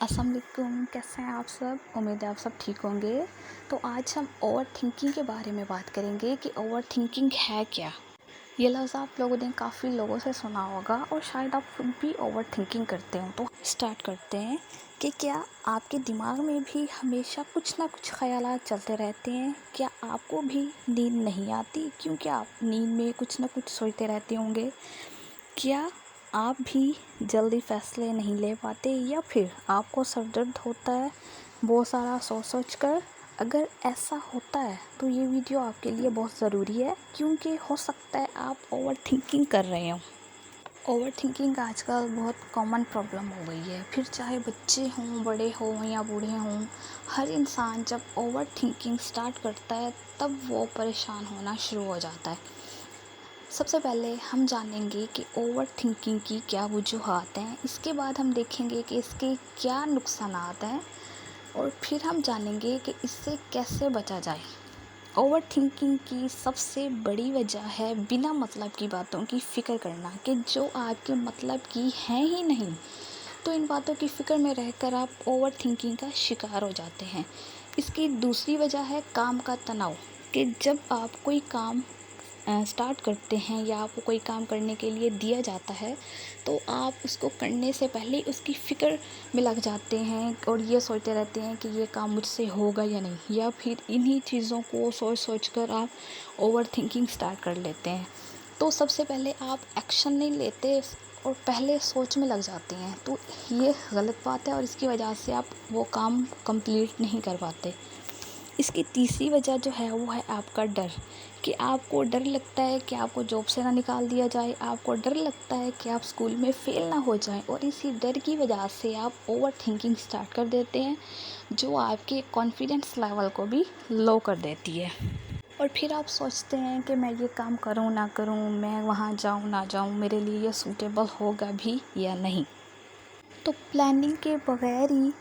अस्सलाम वालेकुम, कैसे हैं आप सब। उम्मीद है आप सब ठीक होंगे। तो आज हम ओवर थिंकिंग के बारे में बात करेंगे कि ओवर थिंकिंग है क्या। ये लफ्ज़ आप लोगों ने काफ़ी लोगों से सुना होगा और शायद आप खुद भी ओवर थिंकिंग करते हो। तो स्टार्ट करते हैं कि क्या आपके दिमाग में भी हमेशा कुछ ना कुछ ख़यालात चलते रहते हैं। क्या आपको भी नींद नहीं आती क्योंकि आप नींद में कुछ ना कुछ सोचते रहते होंगे। क्या आप भी जल्दी फ़ैसले नहीं ले पाते या फिर आपको सर दर्द होता है बहुत सारा सोच कर। अगर ऐसा होता है तो ये वीडियो आपके लिए बहुत ज़रूरी है क्योंकि हो सकता है आप ओवर थिंकिंग कर रहे हो। ओवर थिंकिंग आजकल बहुत कॉमन प्रॉब्लम हो गई है, फिर चाहे बच्चे हों, बड़े हों या बूढ़े हों। हर इंसान जब ओवर थिंकिंग स्टार्ट करता है तब वो परेशान होना शुरू हो जाता है। सबसे पहले हम जानेंगे कि ओवर थिंकिंग की क्या वजूहात हैं, इसके बाद हम देखेंगे कि इसके क्या नुकसानात हैं और फिर हम जानेंगे कि इससे कैसे बचा जाए। ओवर थिंकिंग की सबसे बड़ी वजह है बिना मतलब की बातों की फ़िक्र करना कि जो आपके मतलब की हैं ही नहीं। तो इन बातों की फ़िक्र में रहकर आप ओवर थिंकिंग का शिकार हो जाते हैं। इसकी दूसरी वजह है काम का तनाव, कि जब आप कोई काम स्टार्ट करते हैं या आपको कोई काम करने के लिए दिया जाता है तो आप उसको करने से पहले उसकी फ़िक्र में लग जाते हैं और ये सोचते रहते हैं कि ये काम मुझसे होगा या नहीं, या फिर इन्हीं चीज़ों को सोच कर आप ओवर थिंकिंग स्टार्ट कर लेते हैं। तो सबसे पहले आप एक्शन नहीं लेते और पहले सोच में लग जाते हैं, तो ये गलत बात है और इसकी वजह से आप वो काम कंप्लीट नहीं कर पाते। इसकी तीसरी वजह जो है वो है आपका डर, कि आपको डर लगता है कि आपको जॉब से ना निकाल दिया जाए, आपको डर लगता है कि आप स्कूल में फ़ेल ना हो जाएं और इसी डर की वजह से आप ओवर थिंकिंग स्टार्ट कर देते हैं, जो आपके कॉन्फिडेंस लेवल को भी लो कर देती है। और फिर आप सोचते हैं कि मैं ये काम करूं ना करूं, मैं वहां जाऊं ना जाऊं, मेरे लिए ये सूटेबल होगा भी या नहीं। तो प्लानिंग के बगैर ही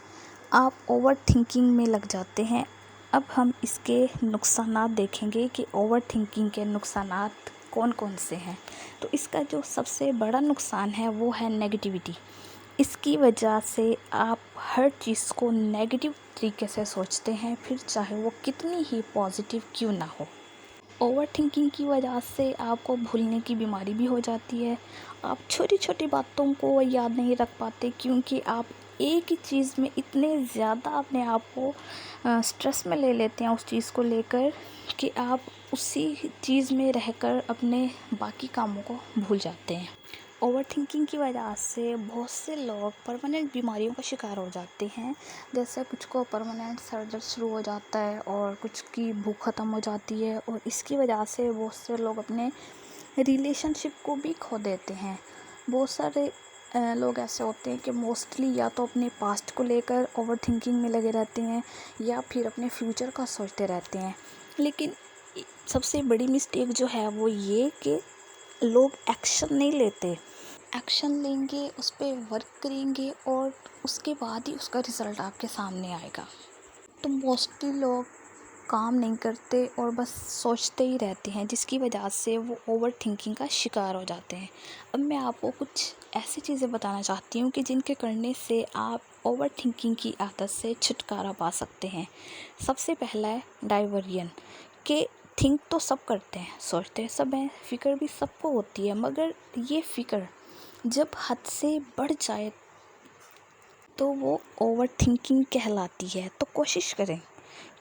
आप ओवर थिंकिंग में लग जाते हैं। अब हम इसके नुकसानात देखेंगे कि ओवर थिंकिंग के नुकसानात कौन कौन से हैं। तो इसका जो सबसे बड़ा नुकसान है वो है नेगेटिविटी। इसकी वजह से आप हर चीज़ को नेगेटिव तरीके से सोचते हैं, फिर चाहे वो कितनी ही पॉजिटिव क्यों ना हो। ओवर थिंकिंग की वजह से आपको भूलने की बीमारी भी हो जाती है। आप छोटी छोटी बातों को याद नहीं रख पाते क्योंकि आप एक ही चीज़ में इतने ज़्यादा अपने आप को स्ट्रेस में ले लेते हैं उस चीज़ को लेकर कि आप उसी चीज़ में रहकर अपने बाकी कामों को भूल जाते हैं। ओवर थिंकिंग की वजह से बहुत से लोग परमानेंट बीमारियों का शिकार हो जाते हैं। जैसे कुछ को परमानेंट सर दर्द शुरू हो जाता है और कुछ की भूख ख़त्म हो जाती है, और इसकी वजह से बहुत से लोग अपने रिलेशनशिप को भी खो देते हैं। बहुत सारे लोग ऐसे होते हैं कि मोस्टली या तो अपने पास्ट को लेकर ओवर थिंकिंग में लगे रहते हैं या फिर अपने फ्यूचर का सोचते रहते हैं। लेकिन सबसे बड़ी मिस्टेक जो है वो ये कि लोग एक्शन नहीं लेते। एक्शन लेंगे, उस पर वर्क करेंगे और उसके बाद ही उसका रिज़ल्ट आपके सामने आएगा। तो मोस्टली लोग काम नहीं करते और बस सोचते ही रहते हैं, जिसकी वजह से वो ओवर थिंकिंग का शिकार हो जाते हैं। अब मैं आपको कुछ ऐसी चीज़ें बताना चाहती हूँ कि जिनके करने से आप ओवर थिंकिंग की आदत से छुटकारा पा सकते हैं। सबसे पहला है डाइवर्जन, कि थिंक तो सब करते हैं, सोचते सब हैं, फ़िक्र भी सबको होती है, मगर ये फ़िक्र जब हद से बढ़ जाए तो वो ओवर थिंकिंग कहलाती है। तो कोशिश करें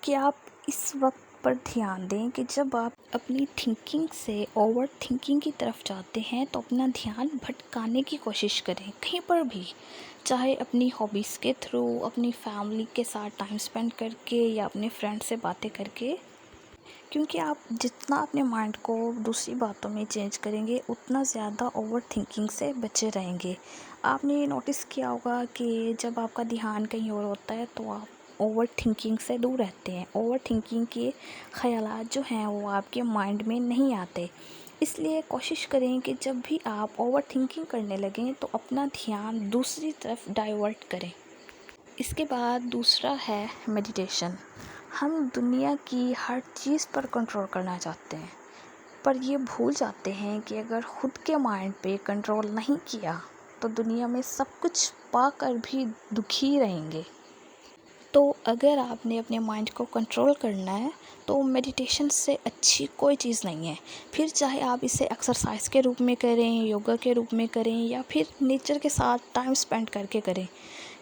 कि आप इस वक्त पर ध्यान दें कि जब आप अपनी थिंकिंग से ओवर थिंकिंग की तरफ जाते हैं तो अपना ध्यान भटकाने की कोशिश करें कहीं पर भी, चाहे अपनी हॉबीज़ के थ्रू, अपनी फैमिली के साथ टाइम स्पेंड करके या अपने फ्रेंड से बातें करके। क्योंकि आप जितना अपने माइंड को दूसरी बातों में चेंज करेंगे उतना ज़्यादा ओवर थिंकिंग से बचे रहेंगे। आपने ये नोटिस किया होगा कि जब आपका ध्यान कहीं और होता है तो आप ओवर थिंकिंग से दूर रहते हैं। ओवर थिंकिंग के ख़यालात जो हैं वो आपके माइंड में नहीं आते। इसलिए कोशिश करें कि जब भी आप ओवर थिंकिंग करने लगें तो अपना ध्यान दूसरी तरफ डाइवर्ट करें। इसके बाद दूसरा है मेडिटेशन। हम दुनिया की हर चीज़ पर कंट्रोल करना चाहते हैं, पर ये भूल जाते हैं कि अगर खुद के माइंड पे कंट्रोल नहीं किया تو دنیا میں سب کچھ پا کر بھی دکھی رہیں گے۔ تو اگر آپ نے اپنے مائنڈ کو کنٹرول کرنا ہے تو میڈیٹیشن سے اچھی کوئی چیز نہیں ہے۔ پھر چاہے آپ اسے ایکسرسائز کے روپ میں کریں، یوگا کے روپ میں کریں، یا پھر نیچر کے ساتھ ٹائم سپینڈ کر کے کریں،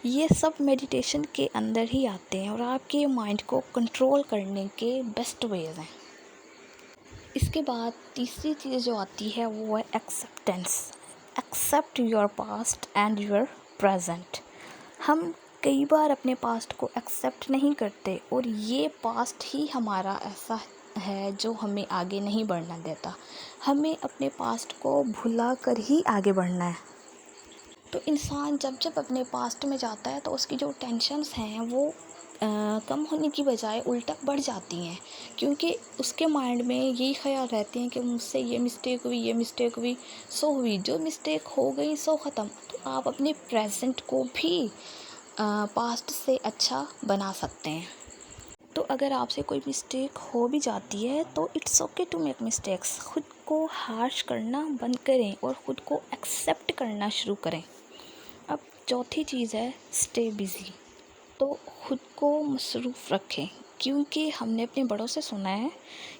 یہ سب میڈیٹیشن کے اندر ہی آتے ہیں اور آپ کے مائنڈ کو کنٹرول کرنے کے بیسٹ ویز ہیں۔ اس کے بعد تیسری چیز جو آتی ہے وہ ہے acceptance. Accept your past and your present. ہم کئی بار اپنے پاسٹ کو ایکسیپٹ نہیں کرتے اور یہ پاسٹ ہی ہمارا ایسا ہے جو ہمیں آگے نہیں بڑھنا دیتا۔ ہمیں اپنے پاسٹ کو بھلا کر ہی آگے بڑھنا ہے۔ تو انسان جب جب اپنے پاسٹ میں جاتا ہے تو اس کی جو ٹینشنز ہیں وہ کم ہونے کی بجائے الٹا بڑھ جاتی ہیں، کیونکہ اس کے مائنڈ میں یہی خیال رہتے ہیں کہ مجھ سے یہ مسٹیک ہوئی، یہ مسٹیک ہوئی، سو ہوئی، جو مسٹیک ہو گئی سو ختم۔ تو آپ اپنے پریزنٹ کو بھی پاسٹ سے اچھا بنا سکتے ہیں۔ تو اگر آپ سے کوئی مسٹیک ہو بھی جاتی ہے تو it's okay to make mistakes. خود کو ہارش کرنا بند کریں اور خود کو ایکسیپٹ کرنا شروع کریں۔ اب چوتھی چیز ہے اسٹے بزی۔ تو خود کو مصروف رکھیں، کیونکہ ہم نے اپنے بڑوں سے سنا ہے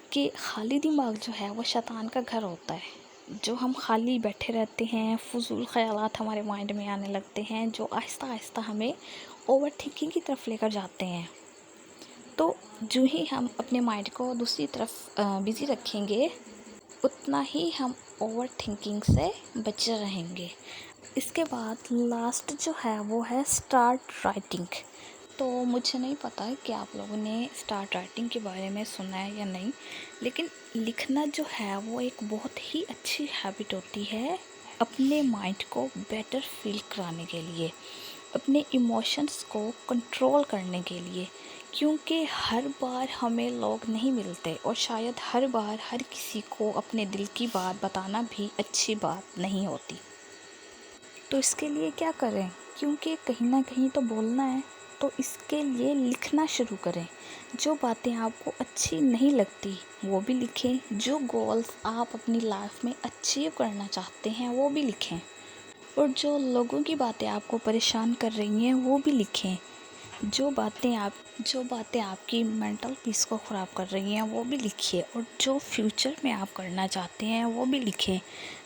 کہ خالی دماغ جو ہے وہ شیطان کا گھر ہوتا ہے۔ جو ہم خالی بیٹھے رہتے ہیں، فضول خیالات ہمارے مائنڈ میں آنے لگتے ہیں جو آہستہ آہستہ ہمیں اوور تھنکنگ کی طرف لے کر جاتے ہیں۔ تو جو ہی ہم اپنے مائنڈ کو دوسری طرف بزی رکھیں گے اتنا ہی ہم اوور تھنکنگ سے بچے رہیں گے۔ اس کے بعد لاسٹ جو ہے وہ ہے اسٹارٹ رائٹنگ۔ تو مجھے نہیں پتہ کہ آپ لوگوں نے اسٹارٹ رائٹنگ کے بارے میں سنا ہے یا نہیں، لیکن لکھنا جو ہے وہ ایک بہت ہی اچھی ہیبٹ ہوتی ہے اپنے مائنڈ کو بیٹر فیل کرانے کے لیے، اپنے ایموشنز کو کنٹرول کرنے کے لیے، کیونکہ ہر بار ہمیں لوگ نہیں ملتے اور شاید ہر بار ہر کسی کو اپنے دل کی بات بتانا بھی اچھی بات نہیں ہوتی۔ تو اس کے لیے کیا کریں؟ کیونکہ کہیں نہ کہیں تو بولنا ہے، تو اس کے لیے لکھنا شروع کریں۔ جو باتیں آپ کو اچھی نہیں لگتی وہ بھی لکھیں، جو گولز آپ اپنی لائف میں اچیو کرنا چاہتے ہیں وہ بھی لکھیں، اور جو لوگوں کی باتیں آپ کو پریشان کر رہی ہیں وہ بھی لکھیں، جو باتیں آپ کی مینٹل پیس کو خراب کر رہی ہیں وہ بھی لکھیے، اور جو فیوچر میں آپ کرنا چاہتے ہیں وہ بھی لکھیں۔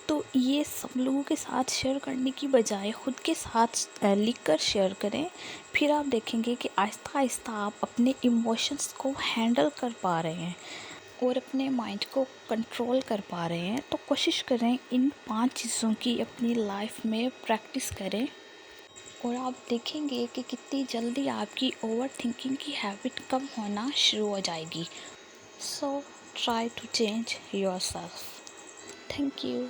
تو یہ سب لوگوں کے ساتھ شیئر کرنے کی بجائے خود کے ساتھ لکھ کر شیئر کریں، پھر آپ دیکھیں گے کہ آہستہ آہستہ آپ اپنے ایموشنز کو ہینڈل کر پا رہے ہیں اور اپنے مائنڈ کو کنٹرول کر پا رہے ہیں۔ تو کوشش کریں ان 5 چیزوں کی اپنی لائف میں پریکٹس کریں، اور آپ دیکھیں گے کہ کتنی جلدی آپ کی اوور تھنکنگ کی ہیبٹ کم ہونا شروع ہو جائے گی۔ So try to change yourself. Thank you.